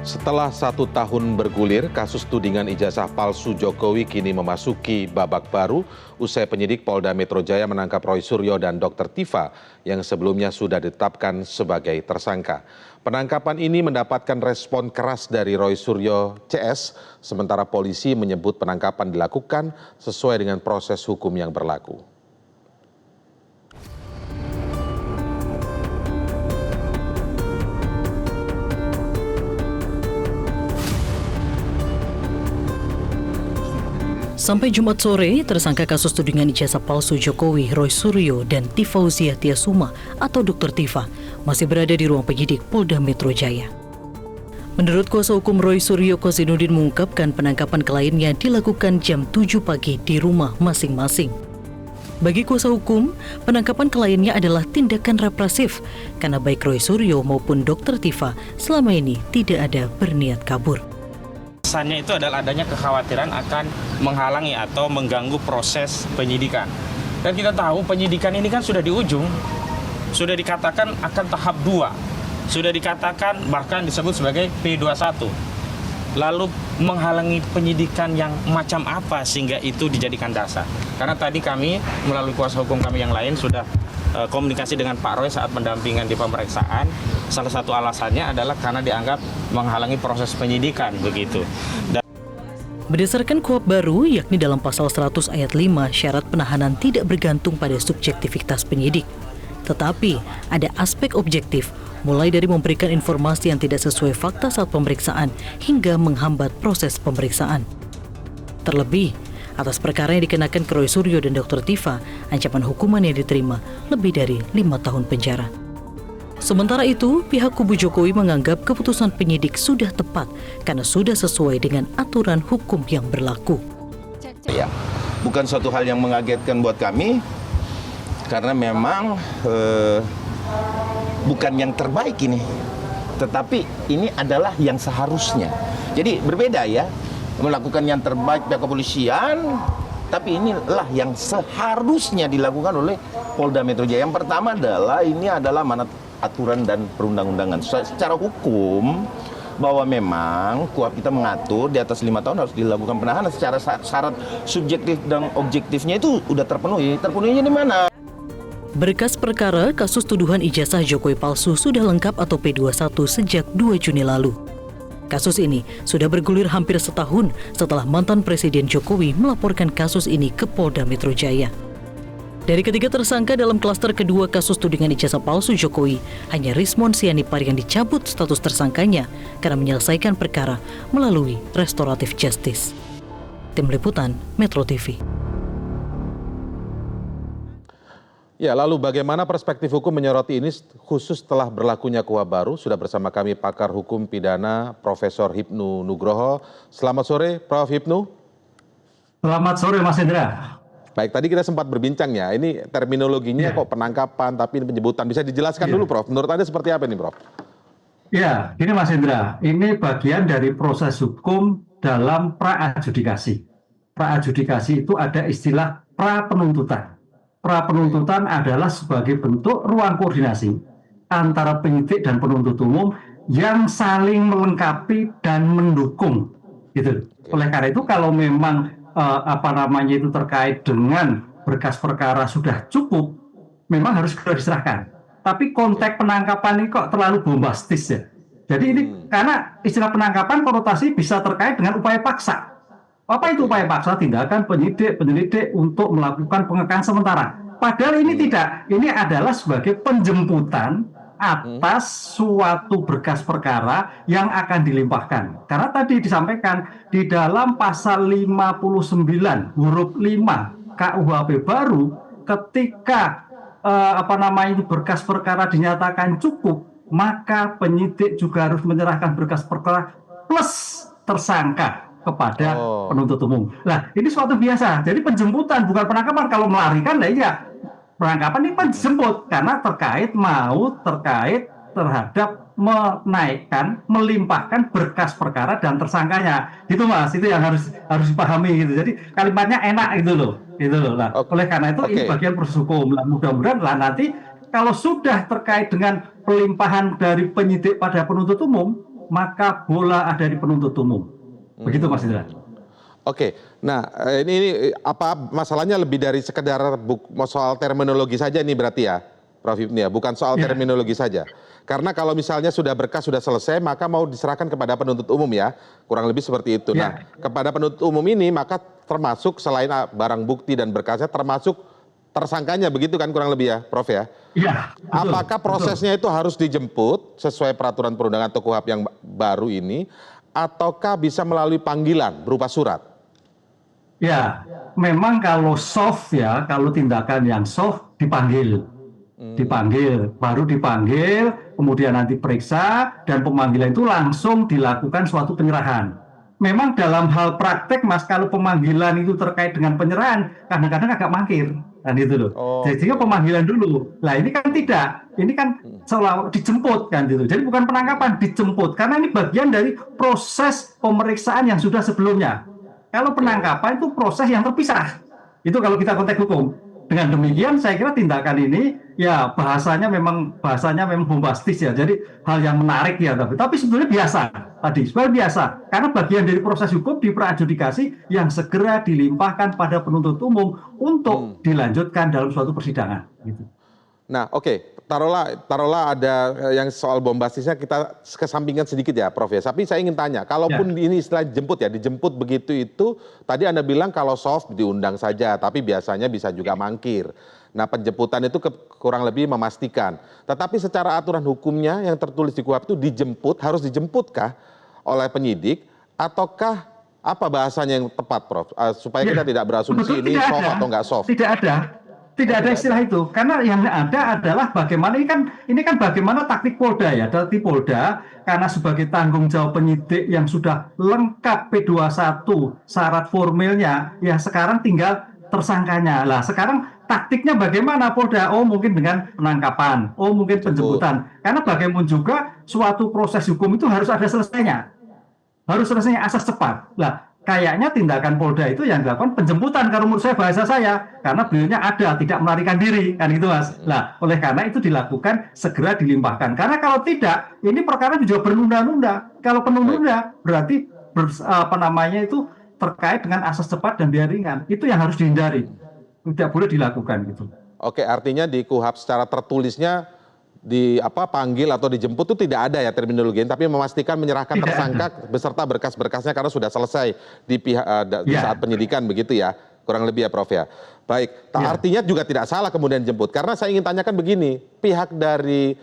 Setelah 1 tahun bergulir, kasus tudingan ijazah palsu Jokowi kini memasuki babak baru usai penyidik Polda Metro Jaya menangkap Roy Suryo dan Dr. Tifa yang sebelumnya sudah ditetapkan sebagai tersangka. Penangkapan ini mendapatkan respon keras dari Roy Suryo CS, sementara polisi menyebut penangkapan dilakukan sesuai dengan proses hukum yang berlaku. Sampai Jumat sore, tersangka kasus tudingan ijazah palsu Jokowi, Roy Suryo, dan Tifauzia Tiasuma atau Dr. Tifa masih berada di ruang penyidik Polda Metro Jaya. Menurut kuasa hukum Roy Suryo, Kozinudin mengungkapkan penangkapan kliennya dilakukan jam 7 pagi di rumah masing-masing. Bagi kuasa hukum, penangkapan kliennya adalah tindakan represif karena baik Roy Suryo maupun Dr. Tifa selama ini tidak ada berniat kabur. Alasannya itu adalah adanya kekhawatiran akan menghalangi atau mengganggu proses penyidikan. Dan kita tahu penyidikan ini kan sudah di ujung, sudah dikatakan akan tahap 2, sudah dikatakan bahkan disebut sebagai P21. Lalu menghalangi penyidikan yang macam apa sehingga itu dijadikan dasar? Karena tadi kami melalui kuasa hukum kami yang lain sudah komunikasi dengan Pak Roy saat pendampingan di pemeriksaan. Salah satu alasannya adalah karena dianggap menghalangi proses penyidikan begitu. Berdasarkan KUHP baru, yakni dalam pasal 100 ayat 5, syarat penahanan tidak bergantung pada subjektivitas penyidik. Tetapi ada aspek objektif, mulai dari memberikan informasi yang tidak sesuai fakta saat pemeriksaan hingga menghambat proses pemeriksaan. Terlebih, atas perkara yang dikenakan ke Roy Suryo dan Dr. Tifa, ancaman hukuman yang diterima lebih dari 5 tahun penjara. Sementara itu, pihak kubu Jokowi menganggap keputusan penyidik sudah tepat karena sudah sesuai dengan aturan hukum yang berlaku. Ya, bukan suatu hal yang mengagetkan buat kami, karena memang bukan yang terbaik ini, tetapi ini adalah yang seharusnya. Jadi berbeda ya, melakukan yang terbaik pihak kepolisian, tapi inilah yang seharusnya dilakukan oleh Polda Metro Jaya. Yang pertama adalah ini adalah amanat aturan dan perundang-undangan. Secara hukum bahwa memang KUHP kita mengatur di atas 5 tahun harus dilakukan penahanan. Secara syarat subjektif dan objektifnya itu udah terpenuhi. Terpenuhinya di mana? Berkas perkara kasus tuduhan ijazah Jokowi palsu sudah lengkap atau P21 sejak 2 Juni lalu. Kasus ini sudah bergulir hampir setahun setelah mantan Presiden Jokowi melaporkan kasus ini ke Polda Metro Jaya. Dari ketiga tersangka dalam klaster kedua kasus tudingan ijazah palsu Jokowi, hanya Rismon Sianipar yang dicabut status tersangkanya karena menyelesaikan perkara melalui restoratif justice. Tim Liputan Metro TV. Ya, lalu bagaimana perspektif hukum menyoroti ini khusus setelah berlakunya KUHP baru? Sudah bersama kami pakar hukum pidana Profesor Hipnu Nugroho. Selamat sore, Prof. Hipnu. Selamat sore, Mas Indra. Baik, tadi kita sempat berbincang ya, ini terminologinya kok penangkapan, tapi ini penyebutan. Bisa dijelaskan dulu, Prof. Menurut Anda seperti apa ini, Prof? Ya, gini Mas Indra, ini bagian dari proses hukum dalam pra-adjudikasi. Pra-adjudikasi itu ada istilah pra-penuntutan. Pra-penuntutan adalah sebagai bentuk ruang koordinasi antara penyidik dan penuntut umum yang saling melengkapi dan mendukung. Gitu. Oleh karena itu kalau memang itu terkait dengan berkas perkara sudah cukup, memang harus segera diserahkan. Tapi konteks penangkapan ini kok terlalu bombastis ya. Jadi ini karena istilah penangkapan konotasi bisa terkait dengan upaya paksa. Apa itu upaya paksa? Tindakan penyelidik untuk melakukan pengekalan sementara. Padahal ini tidak. Ini adalah sebagai penjemputan atas suatu berkas perkara yang akan dilimpahkan. Karena tadi disampaikan di dalam pasal 59 huruf 5 KUHP baru, ketika berkas perkara dinyatakan cukup, maka penyidik juga harus menyerahkan berkas perkara plus tersangka kepada penuntut umum. Nah, ini suatu biasa. Jadi penjemputan bukan penangkapan. Kalau melarikan, lah iya. Penangkapan ini penjemput karena terkait terhadap menaikkan, melimpahkan berkas perkara dan tersangkanya. Gitu Mas, itu yang harus dipahami gitu. Jadi kalimatnya enak gitu loh. Nah, oleh karena itu ini bagian proses hukum. Nah, mudah-mudahan lah nanti kalau sudah terkait dengan pelimpahan dari penyidik pada penuntut umum, maka bola ada di penuntut umum. Begitu Mas Indra. Oke, nah ini apa masalahnya lebih dari sekedar soal terminologi saja nih berarti ya, Prof. Hipni ya, bukan soal terminologi saja. Karena kalau misalnya sudah berkas sudah selesai, maka mau diserahkan kepada penuntut umum ya, kurang lebih seperti itu. Nah, kepada penuntut umum ini maka termasuk selain barang bukti dan berkasnya termasuk tersangkanya, begitu kan kurang lebih ya, Prof ya? Iya. Apakah prosesnya itu harus dijemput sesuai peraturan perundangan atau KUHP yang baru ini, ataukah bisa melalui panggilan berupa surat? Ya, memang kalau soft ya, kalau tindakan yang soft dipanggil. Baru dipanggil, kemudian nanti periksa, dan pemanggilan itu langsung dilakukan suatu penyerahan. Memang dalam hal praktek, Mas, kalau pemanggilan itu terkait dengan penyerahan, kadang-kadang agak mangkir, kan itu loh. Jadi pemanggilan dulu. Nah ini kan tidak, ini kan seolah dijemput kan gitu. Jadi bukan penangkapan, dijemput, karena ini bagian dari proses pemeriksaan yang sudah sebelumnya. Kalau penangkapan itu proses yang terpisah. Itu kalau kita konteks hukum. Dengan demikian saya kira tindakan ini ya bahasanya memang bombastis ya. Jadi hal yang menarik ya, tapi sebetulnya biasa tadi, sebenarnya biasa. Karena bagian dari proses hukum di pra-adjudikasi yang segera dilimpahkan pada penuntut umum untuk dilanjutkan dalam suatu persidangan gitu. Nah, oke. Taruhlah ada yang soal bombastisnya kita kesampingkan sedikit ya, Prof ya. Tapi saya ingin tanya, kalaupun ini istilah jemput ya, dijemput begitu itu, tadi Anda bilang kalau soft diundang saja, tapi biasanya bisa juga mangkir. Nah, penjemputan itu kurang lebih memastikan. Tetapi secara aturan hukumnya yang tertulis di KUHP itu dijemput, harus dijemputkah oleh penyidik, ataukah apa bahasanya yang tepat, Prof? Supaya kita tidak berasumsi ini soft atau nggak soft. Tidak ada istilah itu, karena yang ada adalah bagaimana ini kan bagaimana taktik Polda ya, taktik Polda karena sebagai tanggung jawab penyidik yang sudah lengkap P21 syarat formilnya, ya sekarang tinggal tersangkanya. Lah sekarang taktiknya bagaimana Polda? Oh mungkin dengan penangkapan, oh mungkin penjemputan, karena bagaimanapun juga suatu proses hukum itu harus ada selesainya, asas cepat. Lah kayaknya tindakan Polda itu yang dilakukan penjemputan kalau menurut saya, bahasa saya, karena beliaunya ada, tidak melarikan diri, kan gitu Mas. Nah, oleh karena itu dilakukan segera dilimpahkan. Karena kalau tidak, ini perkara juga berundah-undah. Kalau penunda berarti itu terkait dengan asas cepat dan biaya ringan. Itu yang harus dihindari. Tidak boleh dilakukan gitu. Oke, artinya di KUHP secara tertulisnya panggil atau dijemput itu tidak ada ya terminologi, tapi memastikan menyerahkan tersangka beserta berkas-berkasnya karena sudah selesai di saat penyidikan begitu ya, kurang lebih ya Prof ya. Baik, artinya juga tidak salah kemudian jemput, karena saya ingin tanyakan begini, pihak dari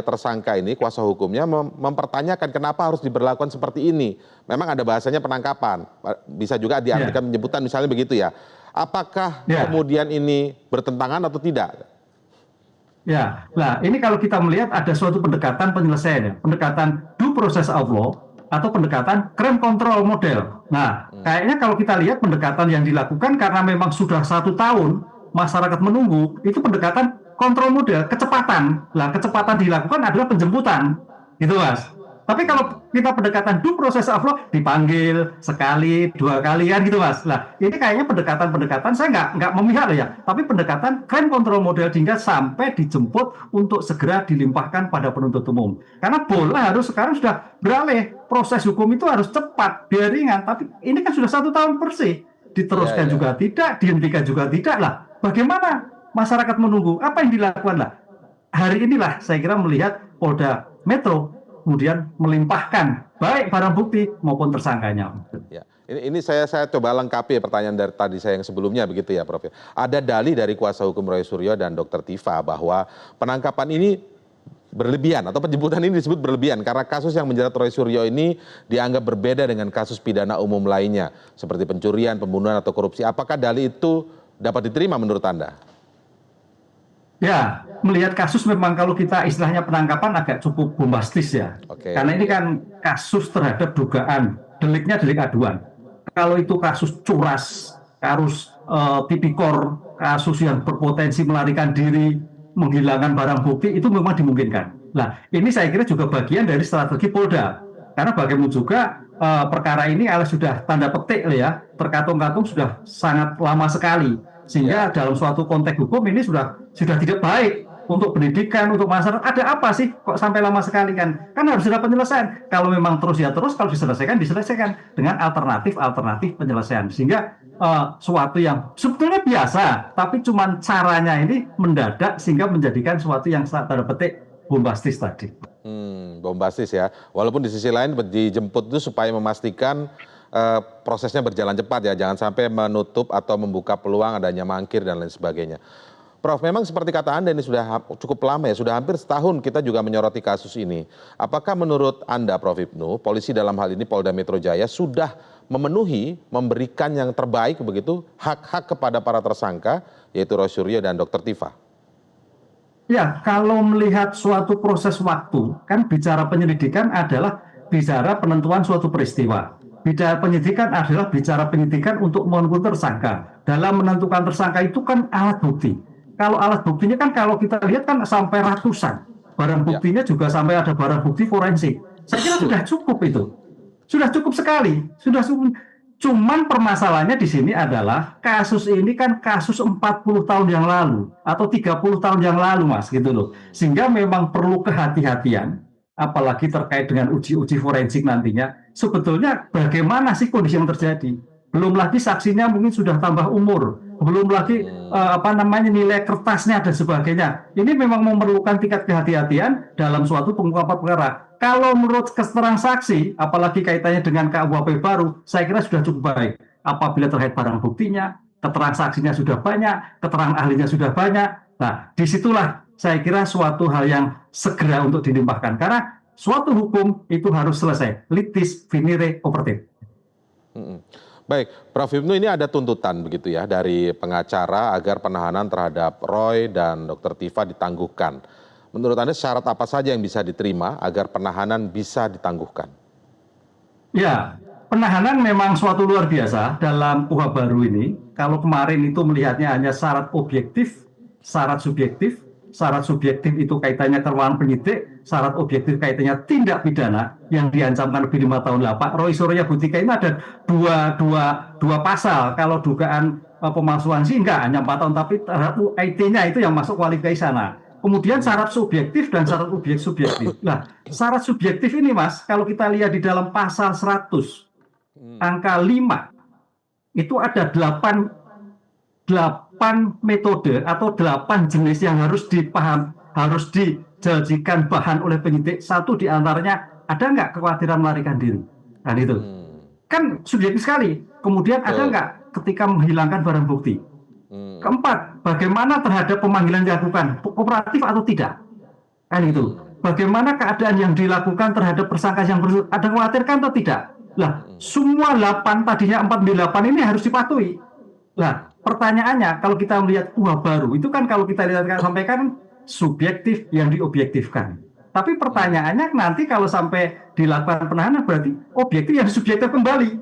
tersangka ini, kuasa hukumnya mempertanyakan kenapa harus diberlakukan seperti ini. Memang ada bahasanya penangkapan, bisa juga diartikan penjemputan misalnya begitu ya. Apakah kemudian ini bertentangan atau tidak? Ya, nah ini kalau kita melihat ada suatu pendekatan penyelesaian ya, pendekatan due process of law atau pendekatan crime control model. Nah, kayaknya kalau kita lihat pendekatan yang dilakukan karena memang sudah 1 tahun masyarakat menunggu, itu pendekatan kontrol model, kecepatan. Nah, kecepatan dilakukan adalah penjemputan, gitu Mas. Tapi kalau kita pendekatan due process of law dipanggil sekali, 2 kali kan gitu Mas. Nah, ini kayaknya pendekatan saya nggak memihak ya, tapi pendekatan crime control model hingga sampai dijemput untuk segera dilimpahkan pada penuntut umum. Karena bola harus sekarang sudah beralih, proses hukum itu harus cepat, biar ringan. Tapi ini kan sudah 1 tahun bersih, diteruskan juga tidak, dihentikan juga tidak lah. Bagaimana masyarakat menunggu? Apa yang dilakukan lah? Hari inilah saya kira melihat Polda Metro kemudian melimpahkan baik barang bukti maupun tersangkanya. Ya, ini saya coba lengkapi pertanyaan dari tadi saya yang sebelumnya begitu ya Prof. Ada dalih dari kuasa hukum Roy Suryo dan Dr. Tifa bahwa penangkapan ini berlebihan atau penjemputan ini disebut berlebihan karena kasus yang menjerat Roy Suryo ini dianggap berbeda dengan kasus pidana umum lainnya seperti pencurian, pembunuhan atau korupsi. Apakah dalih itu dapat diterima menurut Anda? Ya, melihat kasus memang kalau kita istilahnya penangkapan agak cukup bombastis ya. Karena ini kan kasus terhadap dugaan, deliknya delik aduan. Kalau itu kasus curas, kasus tipikor, kasus yang berpotensi melarikan diri, menghilangkan barang bukti, itu memang dimungkinkan. Nah, ini saya kira juga bagian dari strategi Polda. Karena bagaimanapun juga perkara ini sudah tanda petik ya, terkatung-katung sudah sangat lama sekali. Sehingga dalam suatu konteks hukum ini sudah tidak baik untuk pendidikan, untuk masyarakat. Ada apa sih kok sampai lama sekali kan? Kan harus ada penyelesaian. Kalau memang terus ya terus, kalau diselesaikan dengan alternatif penyelesaian. Sehingga suatu yang sebetulnya biasa, tapi cuman caranya ini mendadak sehingga menjadikan suatu yang tanda petik bombastis tadi. Bombastis ya. Walaupun di sisi lain dijemput itu supaya memastikan prosesnya berjalan cepat ya, jangan sampai menutup atau membuka peluang adanya mangkir dan lain sebagainya. Prof, memang seperti kata Anda ini sudah cukup lama ya, sudah hampir setahun kita juga menyoroti kasus ini. Apakah menurut Anda, Prof Hipnu, polisi dalam hal ini Polda Metro Jaya sudah memenuhi, memberikan yang terbaik begitu, hak-hak kepada para tersangka, yaitu Roy Suryo dan Dr. Tifa? Ya, kalau melihat suatu proses waktu, kan bicara penyelidikan adalah bicara penentuan suatu peristiwa. Bicara penyidikan adalah bicara penyidikan untuk menentukan tersangka. Dalam menentukan tersangka itu kan alat bukti. Kalau alat buktinya kan kalau kita lihat kan sampai ratusan. Barang buktinya juga sampai ada barang bukti forensik. Saya kira sudah cukup itu. Sudah cukup sekali. Sudah cukup. Cuman permasalahannya di sini adalah kasus ini kan kasus 40 tahun yang lalu atau 30 tahun yang lalu, Mas, gitu loh. Sehingga memang perlu kehati-hatian, apalagi terkait dengan uji-uji forensik nantinya. Sebetulnya bagaimana sih kondisi yang terjadi? Belum lagi saksinya mungkin sudah tambah umur, belum lagi nilai kertasnya dan sebagainya. Ini memang memerlukan tingkat kehati-hatian dalam suatu pengungkapan perkara. Kalau menurut keterangan saksi, apalagi kaitannya dengan KUHP baru, saya kira sudah cukup baik. Apabila terkait barang buktinya, keterangan saksinya sudah banyak, keterangan ahlinya sudah banyak. Nah, disitulah saya kira suatu hal yang segera untuk dilimpahkan. Karena suatu hukum itu harus selesai. Litis finire operatif. Baik, Prof Hipnu, ini ada tuntutan begitu ya dari pengacara agar penahanan terhadap Roy dan Dr. Tifa ditangguhkan. Menurut Anda syarat apa saja yang bisa diterima agar penahanan bisa ditangguhkan? Ya, penahanan memang suatu luar biasa dalam KUHP baru ini. Kalau kemarin itu melihatnya hanya syarat objektif, syarat subjektif. Syarat subjektif itu kaitannya kewenangan penyidik, syarat objektif kaitannya tindak pidana yang diancamkan lebih 5 tahun lapak. Roy Suryo Butika ini ada dua pasal. Kalau dugaan pemalsuan sih enggak, hanya 4 tahun, tapi IT-nya itu yang masuk kualifikasi sana. Kemudian syarat subjektif dan syarat objek subjektif. Nah, syarat subjektif ini, Mas, kalau kita lihat di dalam pasal 100 angka 5 itu ada 8 metode atau 8 jenis yang harus dijadikan bahan oleh penyidik. Satu diantaranya, ada nggak kekhawatiran melarikan diri? Kan itu. Kan subjektif sekali. Kemudian ada nggak ketika menghilangkan barang bukti? Keempat, bagaimana terhadap pemanggilan yang dilakukan? Kooperatif atau tidak? Kan itu. Bagaimana keadaan yang dilakukan terhadap tersangka yang ada khawatirkan atau tidak? Lah, semua 8 tadinya 48 ini harus dipatuhi. Lah, pertanyaannya kalau kita melihat KUHP baru itu kan kalau kita lihat sampaikan subjektif yang diobjektifkan. Tapi pertanyaannya nanti kalau sampai dilakukan penahanan berarti objektif yang subjektif kembali.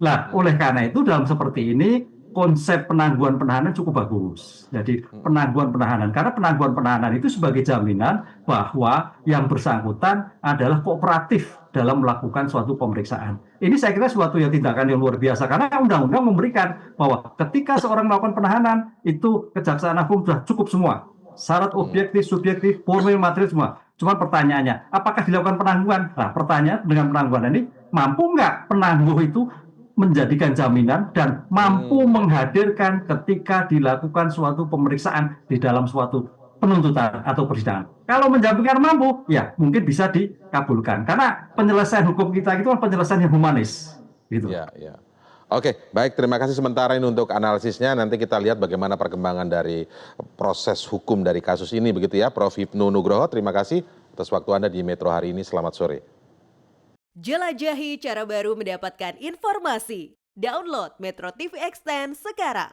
Lah, oleh karena itu dalam seperti ini konsep penangguhan penahanan cukup bagus. Jadi penangguhan penahanan, karena penangguhan penahanan itu sebagai jaminan bahwa yang bersangkutan adalah kooperatif dalam melakukan suatu pemeriksaan. Ini saya kira suatu yang tindakan yang luar biasa, karena undang-undang memberikan bahwa ketika seorang melakukan penahanan, itu Kejaksaan Agung sudah cukup semua. Syarat objektif, subjektif, formil, material semua. Cuma pertanyaannya, apakah dilakukan penangguhan? Nah, pertanyaan dengan penangguhan ini, mampu nggak penangguh itu menjadikan jaminan dan mampu menghadirkan ketika dilakukan suatu pemeriksaan di dalam suatu penuntutan atau persidangan. Kalau menjaminkan mampu, ya mungkin bisa dikabulkan. Karena penyelesaian hukum kita itu kan penyelesaian yang humanis. Gitu. Ya, ya. Oke, baik. Terima kasih sementara ini untuk analisisnya. Nanti kita lihat bagaimana perkembangan dari proses hukum dari kasus ini, begitu ya, Prof Hipnu Nugroho. Terima kasih atas waktu Anda di Metro hari ini. Selamat sore. Jelajahi cara baru mendapatkan informasi. Download Metro TV Extend sekarang.